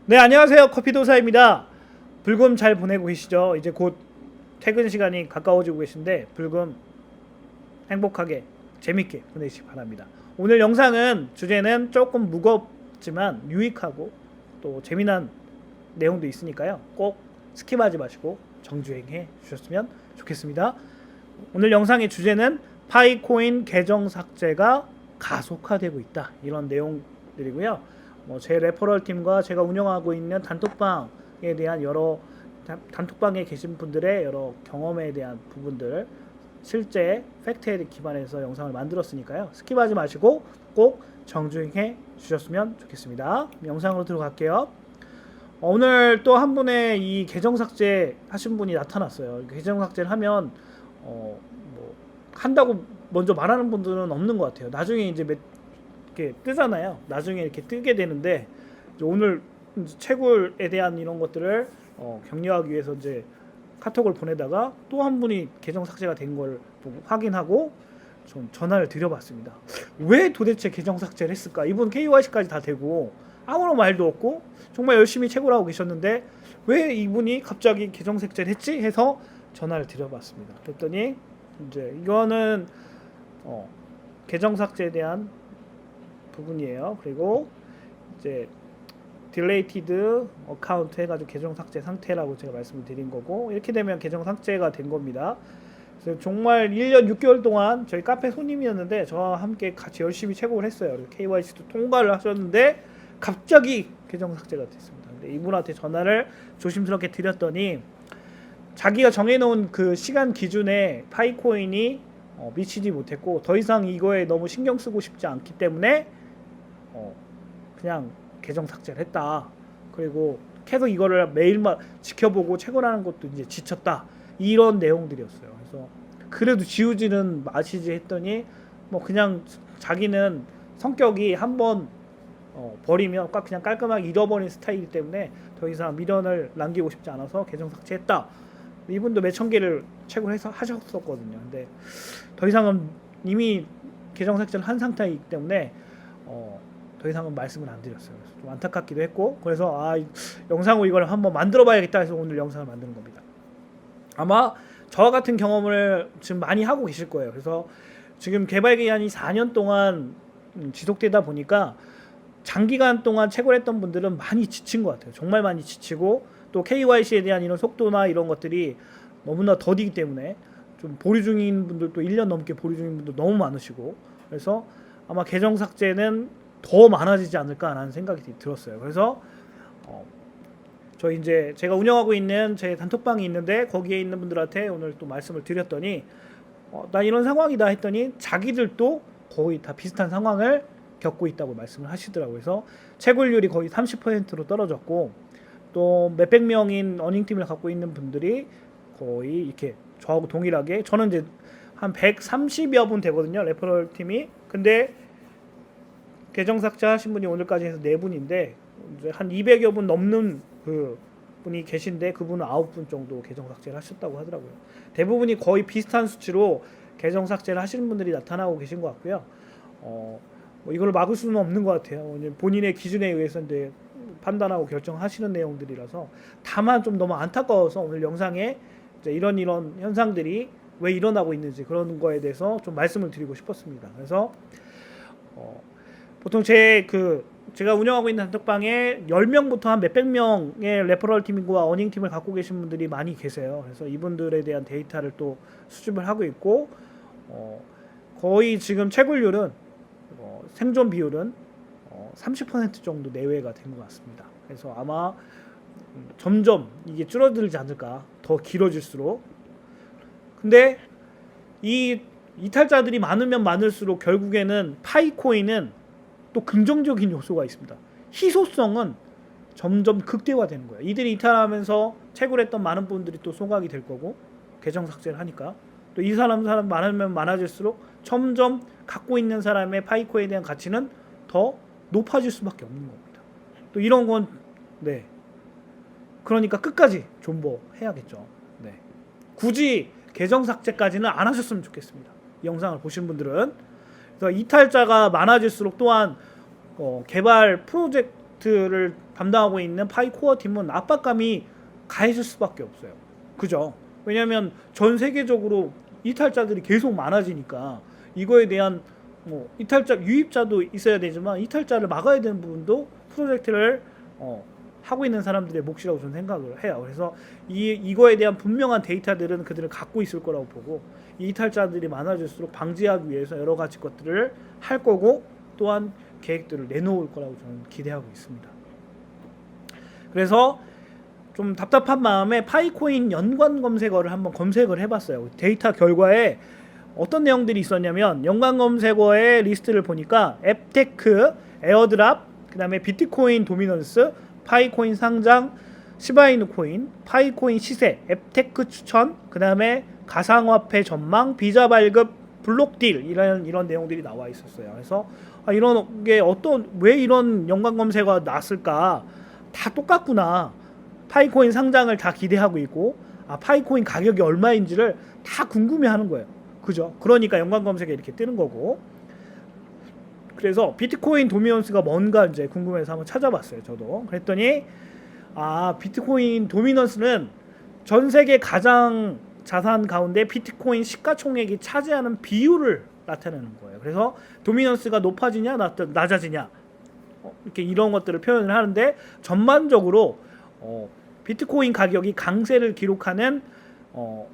네, 안녕하세요. 커피도사입니다. 불금 잘 보내고 계시죠? 이제 곧 퇴근 시간이 가까워지고 계신데 불금 행복하게 재밌게 보내시기 바랍니다. 오늘 영상은 주제는 조금 무겁지만 유익하고 또 재미난 내용도 있으니까요. 꼭 스킵하지 마시고 정주행해 주셨으면 좋겠습니다. 오늘 영상의 주제는 파이코인 계정 삭제가 가속화되고 있다. 이런 내용들이고요. 제 레퍼럴 팀과 제가 운영하고 있는 단톡방에 대한 여러 단톡방에 계신 분들의 여러 경험에 대한 부분들 실제 팩트에 기반해서 영상을 만들었으니까요. 스킵하지 마시고 꼭 정주행해 주셨으면 좋겠습니다. 영상으로 들어갈게요. 오늘 또 한 분의 이 계정 삭제 하신 분이 나타났어요. 계정 삭제를 하면 뭐 한다고 먼저 말하는 분들은 없는 것 같아요. 나중에 이제 이렇게 뜨잖아요. 나중에 이렇게 뜨게 되는데 오늘 채굴에 대한 이런 것들을 격려하기 위해서 이제 카톡을 보내다가 또 한 분이 계정 삭제가 된 걸 확인하고 좀 전화를 드려봤습니다. 왜 도대체 계정 삭제를 했을까? 이분 KYC까지 다 되고 아무런 말도 없고 정말 열심히 채굴 하고 계셨는데 왜 이분이 갑자기 계정 삭제를 했지? 해서 전화를 드려봤습니다. 그랬더니 이제 이거는 계정 삭제에 대한 부분이에요. 그리고 이제 딜레이티드 어카운트 해가지고 계정 삭제 상태라고 제가 말씀을 드린 거고 이렇게 되면 계정 삭제가 된 겁니다. 그래서 정말 1년 6개월 동안 저희 카페 손님이었는데 저와 함께 같이 열심히 채굴을 했어요. KYC도 통과를 하셨는데 갑자기 계정 삭제가 됐습니다. 근데 이분한테 전화를 조심스럽게 드렸더니 자기가 정해놓은 그 시간 기준에 파이코인이 미치지 못했고 더 이상 이거에 너무 신경 쓰고 싶지 않기 때문에 그냥 계정 삭제를 했다. 그리고 계속 이거를 매일만 지켜보고 채굴하는 것도 이제 지쳤다. 이런 내용들이었어요. 그래서 그래도 지우지는 마시지 했더니 뭐 그냥 자기는 성격이 한번 버리면 그냥 깔끔하게 잃어버린 스타일이기 때문에 더 이상 미련을 남기고 싶지 않아서 계정 삭제했다. 이분도 몇천 개를 채굴해서 하셨었거든요. 근데 더 이상은 이미 계정 삭제를 한 상태이기 때문에 더 이상은 말씀을 안 드렸어요. 그래서 좀 안타깝기도 했고 그래서 영상으로 이걸 한번 만들어 봐야겠다 해서 오늘 영상을 만드는 겁니다. 아마 저와 같은 경험을 지금 많이 하고 계실 거예요. 그래서 지금 개발 기간이 4년 동안 지속되다 보니까 장기간 동안 채굴했던 분들은 많이 지친 것 같아요. 정말 많이 지치고 또 KYC에 대한 이런 속도나 이런 것들이 너무나 더디기 때문에 좀 보류 중인 분들도 1년 넘게 보류 중인 분도 너무 많으시고 그래서 아마 계정 삭제는 더 많아지지 않을까라는 생각이 들었어요. 그래서 저 이제 제가 운영하고 있는 제 단톡방이 있는데 거기에 있는 분들한테 오늘 또 말씀을 드렸더니 나 이런 상황이다 했더니 자기들도 거의 다 비슷한 상황을 겪고 있다고 말씀을 하시더라고요. 그래서 채굴률이 거의 30%로 떨어졌고 또 몇백 명인 어닝팀을 갖고 있는 분들이 거의 이렇게 저하고 동일하게 저는 이제 한 130여 분 되거든요. 레퍼럴 팀이. 근데 계정 삭제 하신 분이 오늘까지 해서 4분인데 이제 한 200여 분 넘는 그 분이 계신데 그분은 9분 정도 계정 삭제를 하셨다고 하더라고요. 대부분이 거의 비슷한 수치로 계정 삭제를 하시는 분들이 나타나고 계신 것 같고요. 뭐 이걸 막을 수는 없는 것 같아요. 본인의 기준에 의해서 이제 판단하고 결정하시는 내용들이라서 다만 좀 너무 안타까워서 오늘 영상에 이제 이런 현상들이 왜 일어나고 있는지 그런 거에 대해서 좀 말씀을 드리고 싶었습니다. 그래서 보통 제가 운영하고 있는 단톡방에 10명부터 한 몇백 명의 레퍼럴 팀과 어닝 팀을 갖고 계신 분들이 많이 계세요. 그래서 이분들에 대한 데이터를 또 수집을 하고 있고 거의 지금 채굴률은 생존 비율은 30% 정도 내외가 된 것 같습니다. 그래서 아마 점점 이게 줄어들지 않을까 더 길어질수록. 근데 이 이탈자들이 많으면 많을수록 결국에는 파이코인은 또 긍정적인 요소가 있습니다. 희소성은 점점 극대화되는 거예요. 이들이 이탈하면서 채굴했던 많은 분들이 또 소각이 될 거고 계정 삭제를 하니까 또 이 사람 많으면 많아질수록 점점 갖고 있는 사람의 파이코에 대한 가치는 더 높아질 수밖에 없는 겁니다. 또 이런 건 그러니까 끝까지 존버해야겠죠. 굳이 계정 삭제까지는 안 하셨으면 좋겠습니다. 이 영상을 보신 분들은. 그래서 이탈자가 많아질수록 또한 개발 프로젝트 프로젝트를 담당하고 있는 파이코어 팀은 압박감이 가해질 수밖에 없어요. 그죠? 왜냐하면 전 세계적으로 이탈자들이 계속 많아지니까 이거에 대한 뭐 이탈자 유입자도 있어야 되지만 이탈자를 막아야 되는 부분도 프로젝트를 하고 있는 사람들의 몫이라고 저는 생각을 해요. 그래서 이거에 대한 분명한 데이터들은 그들은 갖고 있을 거라고 보고, 이 이탈자들이 많아질수록 방지하기 위해서 여러 가지 것들을 할 거고, 또한 계획들을 내놓을 거라고 저는 기대하고 있습니다. 그래서 좀 답답한 마음에 파이코인 연관 검색어를 한번 검색을 해봤어요. 데이터 결과에 어떤 내용들이 있었냐면, 연관 검색어의 리스트를 보니까 앱테크, 에어드랍, 그 다음에 비트코인 도미넌스, 파이코인 상장, 시바이누 코인, 파이코인 시세, 앱테크 추천, 그 다음에 가상화폐 전망, 비자 발급, 블록 딜, 이런 내용들이 나와 있었어요. 그래서 이런 게 왜 이런 연관 검색어가 났을까? 다 똑같구나. 파이코인 상장을 다 기대하고 있고, 파이코인 가격이 얼마인지를 다 궁금해하는 거예요. 그죠? 그러니까 연관 검색에 이렇게 뜨는 거고. 그래서 비트코인 도미넌스가 뭔가 이제 궁금해서 한번 찾아봤어요. 저도. 그랬더니 비트코인 도미넌스는 전 세계 가장 자산 가운데 비트코인 시가총액이 차지하는 비율을 나타내는 거예요. 그래서 도미넌스가 높아지냐 낮아지냐 이렇게 이런 것들을 표현을 하는데, 전반적으로 비트코인 가격이 강세를 기록하는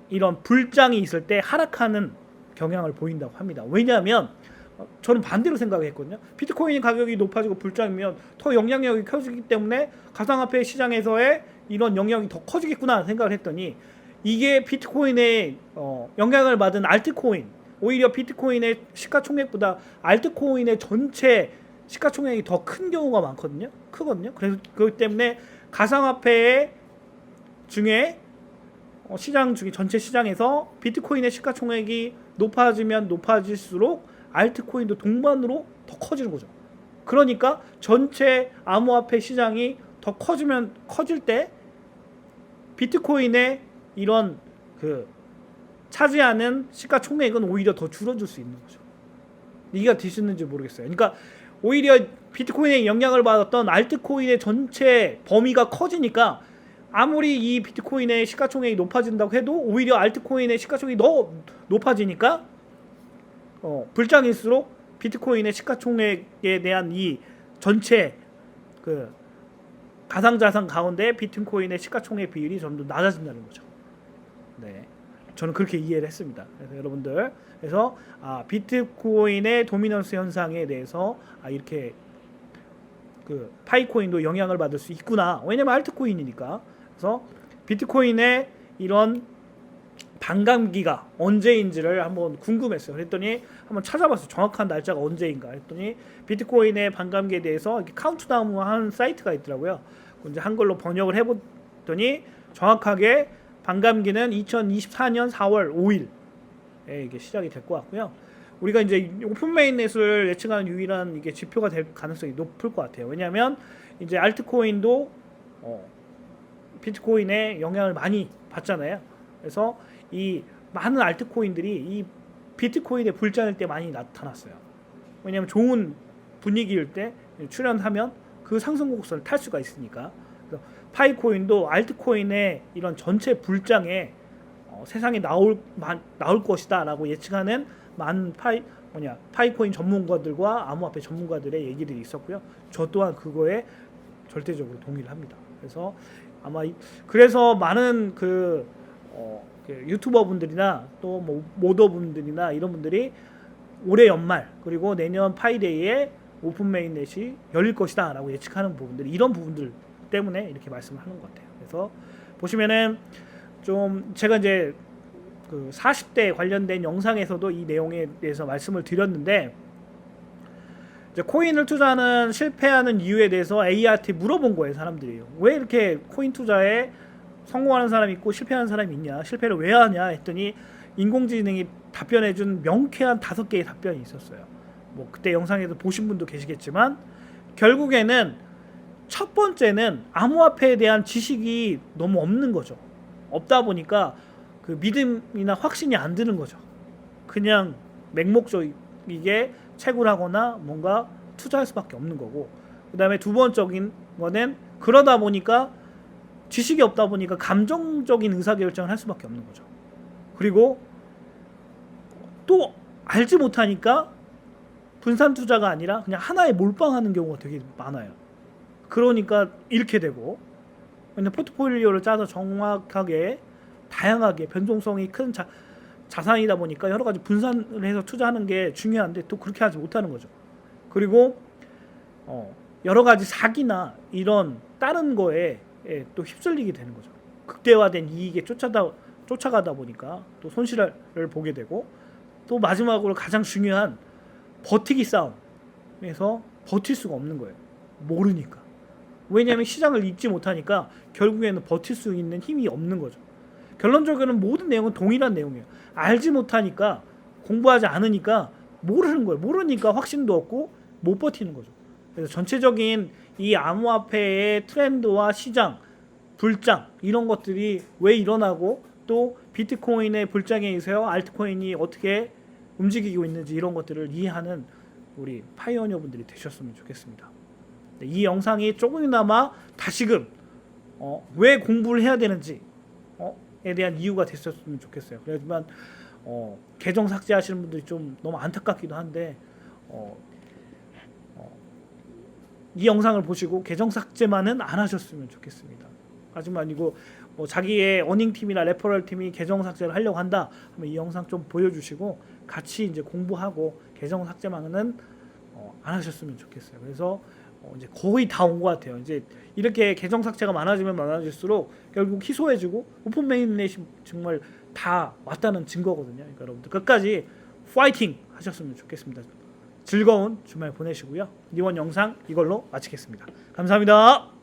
이런 불장이 있을 때 하락하는 경향을 보인다고 합니다. 왜냐하면 저는 반대로 생각했거든요. 비트코인 가격이 높아지고 불장이면 더 영향력이 커지기 때문에 가상화폐 시장에서의 이런 영향이 더 커지겠구나 생각을 했더니, 이게 비트코인의 영향을 받은 알트코인, 오히려 비트코인의 시가총액보다 알트코인의 전체 시가총액이 더 큰 경우가 크거든요. 그래서 그렇기 때문에 가상화폐 중에 시장 중에 전체 시장에서 비트코인의 시가총액이 높아지면 높아질수록 알트코인도 동반으로 더 커지는 거죠. 그러니까 전체 암호화폐 시장이 더 커질 때 비트코인의 이런 차지하는 시가총액은 오히려 더 줄어들 수 있는 거죠. 이해가 되시는지 모르겠어요. 그러니까 오히려 비트코인의 영향을 받았던 알트코인의 전체 범위가 커지니까, 아무리 이 비트코인의 시가총액이 높아진다고 해도 오히려 알트코인의 시가총액이 더 높아지니까 불장일수록 비트코인의 시가총액에 대한 이 전체 가상자산 가운데 비트코인의 시가총액 비율이 좀 더 낮아진다는 거죠. 네, 저는 그렇게 이해를 했습니다. 그래서 여러분들, 그래서 비트코인의 도미넌스 현상에 대해서 이렇게 파이코인도 영향을 받을 수 있구나. 왜냐면 알트코인이니까. 그래서 비트코인의 이런 반감기가 언제인지를 한번 궁금했어요. 그랬더니 한번 찾아봤어요. 정확한 날짜가 언제인가 했더니, 비트코인의 반감기에 대해서 이렇게 카운트다운 하는 사이트가 있더라고요. 이제 한글로 번역을 해봤더니 정확하게 반감기는 2024년 4월 5일에 이게 시작이 될 것 같고요. 우리가 이제 오픈 메인넷을 예측하는 유일한 이게 지표가 될 가능성이 높을 것 같아요. 왜냐하면 이제 알트코인도 비트코인의 영향을 많이 받잖아요. 그래서 이 많은 알트코인들이 이 비트코인의 불장일 때 많이 나타났어요. 왜냐하면 좋은 분위기일 때 출연하면 그 상승 곡선을 탈 수가 있으니까. 그래서 파이코인도 알트코인의 이런 전체 불장에 세상에 나올 것이다라고 예측하는 많은 파이코인 전문가들과 암호화폐 전문가들의 얘기들이 있었고요. 저 또한 그거에 절대적으로 동의를 합니다. 그래서 그래서 많은 유튜버 분들이나 또 뭐 모더 분들이나 이런 분들이 올해 연말 그리고 내년 파이데이에 오픈 메인넷이 열릴 것이다라고 예측하는 부분들이, 이런 부분들 때문에 이렇게 말씀을 하는 것 같아요. 그래서 보시면은 좀 제가 이제 40대 관련된 영상에서도 이 내용에 대해서 말씀을 드렸는데, 이제 코인을 투자하는 실패하는 이유에 대해서 AR한테 물어본 거예요. 사람들이 왜 이렇게 코인 투자에 성공하는 사람이 있고 실패하는 사람이 있냐, 실패를 왜 하냐 했더니 인공지능이 답변해준 명쾌한 5개의 답변이 있었어요. 뭐 그때 영상에서 보신 분도 계시겠지만, 결국에는 첫 번째는 암호화폐에 대한 지식이 너무 없는 거죠. 없다 보니까 그 믿음이나 확신이 안 드는 거죠. 그냥 맹목적이게 채굴하거나 뭔가 투자할 수밖에 없는 거고, 그다음에 두 번적인 거는 그러다 보니까 지식이 없다 보니까 감정적인 의사결정을 할 수밖에 없는 거죠. 그리고 또 알지 못하니까 분산 투자가 아니라 그냥 하나에 몰빵하는 경우가 되게 많아요. 그러니까 잃게 되고, 근데 포트폴리오를 짜서 정확하게 다양하게 변동성이 큰 자산이다 보니까 여러 가지 분산을 해서 투자하는 게 중요한데 또 그렇게 하지 못하는 거죠. 그리고 여러 가지 사기나 이런 다른 거에 또 휩쓸리게 되는 거죠. 극대화된 이익에 쫓아가다 보니까 또 손실을 보게 되고, 또 마지막으로 가장 중요한 버티기 싸움에서 버틸 수가 없는 거예요. 모르니까. 왜냐하면 시장을 읽지 못하니까 결국에는 버틸 수 있는 힘이 없는 거죠. 결론적으로는 모든 내용은 동일한 내용이에요. 알지 못하니까, 공부하지 않으니까 모르는 거예요. 모르니까 확신도 없고 못 버티는 거죠. 그래서 전체적인 이 암호화폐의 트렌드와 시장, 불장 이런 것들이 왜 일어나고, 또 비트코인의 불장에 의해서 알트코인이 어떻게 움직이고 있는지 이런 것들을 이해하는 우리 파이오니어 분들이 되셨으면 좋겠습니다. 이 영상이 조금이나마 다시금 왜 공부를 해야 되는지 에 대한 이유가 됐었으면 좋겠어요. 그렇지만 계정 삭제하시는 분들이 좀 너무 안타깝기도 한데 이 영상을 보시고 계정 삭제만은 안 하셨으면 좋겠습니다. 하지만 이거 자기의 어닝팀이나 레퍼럴 팀이 계정 삭제를 하려고 한다 하면 이 영상 좀 보여주시고 같이 이제 공부하고 계정 삭제만은 안 하셨으면 좋겠어요. 그래서 이제 거의 다 온 것 같아요. 이제 이렇게 계정 삭제가 많아지면 많아질수록 결국 희소해지고 오픈 메인넷이 정말 다 왔다는 증거거든요. 그러니까 여러분들 끝까지 파이팅 하셨으면 좋겠습니다. 즐거운 주말 보내시고요. 이번 영상 이걸로 마치겠습니다. 감사합니다.